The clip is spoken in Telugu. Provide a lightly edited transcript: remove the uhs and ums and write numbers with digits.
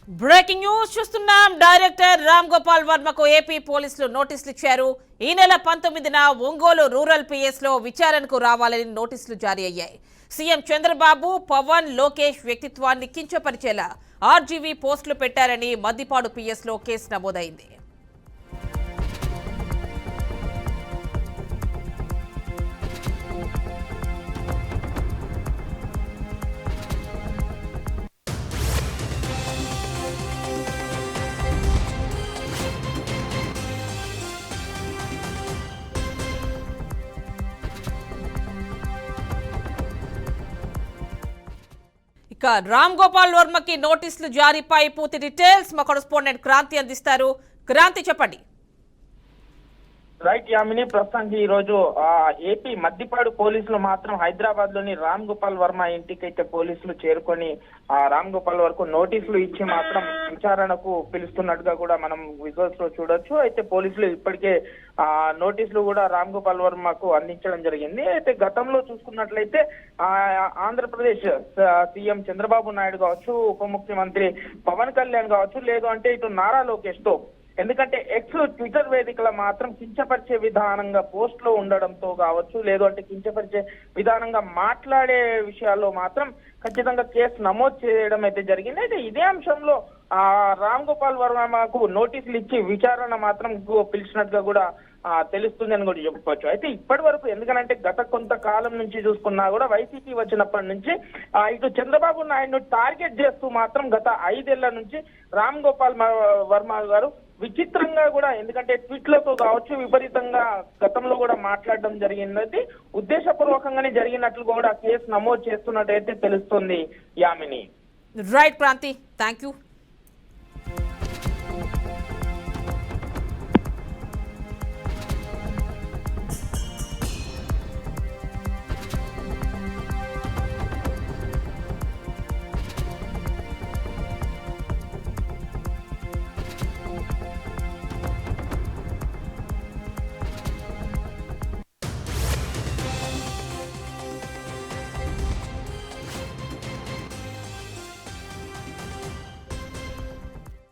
బ్రేకింగ్ న్యూస్ చూస్తున్నాం. డైరెక్టర్ రామ్ గోపాల్ వర్మకు ఏపీ పోలీసులు నోటీసులు ఇచ్చారు. ఈ నెల 19న ఒంగోలు రూరల్ పిఎస్ లో విచారణకు రావాలని నోటీసులు జారీ అయ్యాయి. సీఎం చంద్రబాబు, పవన్, లోకేష్ వ్యక్తిత్వాన్ని కించపరిచేలా ఆర్జీవీ పోస్టులు పెట్టారని మద్దిపాడు పిఎస్ లో కేసు నమోదైంది. ఇక రామ్ గోపాల్ వర్మకి నోటీసులు జారీపై పూర్తి డీటెయిల్స్ మా కరెస్పాండెంట్ క్రాంతి అందిస్తారు. క్రాంతి, చెప్పండి. రైట్ యామిని, ప్రస్తుతానికి ఈ రోజు ఏపీ మద్దిపాడు పోలీసులు మాత్రం హైదరాబాద్ లోని రామ్ గోపాల్ వర్మ ఇంటికి అయితే పోలీసులు చేరుకొని రామ్ గోపాల్ వరకు నోటీసులు ఇచ్చి మాత్రం విచారణకు పిలుస్తున్నట్టుగా కూడా మనం విజువల్స్ లో చూడొచ్చు. అయితే పోలీసులు ఇప్పటికే నోటీసులు కూడా రామ్ గోపాల్ వర్మకు అందించడం జరిగింది. అయితే గతంలో చూసుకున్నట్లయితే ఆంధ్రప్రదేశ్ సీఎం చంద్రబాబు నాయుడు కావచ్చు, ఉప ముఖ్యమంత్రి పవన్ కళ్యాణ్ కావచ్చు, లేదు అంటే ఇటు నారా లోకేష్ తో, ఎందుకంటే ఎక్స్ ట్విట్టర్ వేదికల మాత్రం కించపరిచే విధానంగా పోస్టులు ఉండడంతో కావచ్చు, లేదు అంటే కించపరిచే విధానంగా మాట్లాడే విషయాల్లో మాత్రం ఖచ్చితంగా కేసు నమోదు చేయడం అయితే జరిగింది. అయితే ఇదే అంశంలో రామ్ గోపాల్ వర్మకు నోటీసులు ఇచ్చి విచారణ మాత్రం పిలిచినట్టుగా కూడా తెలుస్తుంది అని కూడా చెప్పుకోవచ్చు. అయితే ఇప్పటి వరకు ఎందుకంటే గత కొంతకాలం నుంచి చూసుకున్నా కూడా వైసీపీ వచ్చినప్పటి నుంచి ఇటు చంద్రబాబు నాయుడు టార్గెట్ చేస్తూ మాత్రం గత 5 ఏళ్ల నుంచి రామ్ గోపాల్ వర్మ గారు విచిత్రంగా కూడా, ఎందుకంటే ట్వీట్లతో కావచ్చు విపరీతంగా గతంలో కూడా మాట్లాడడం జరిగినది ఉద్దేశపూర్వకంగానే జరిగినట్లు కూడా కేసు నమోదు చేస్తున్నట్టయితే తెలుస్తుంది Yamini. Right Kranthi, thank you.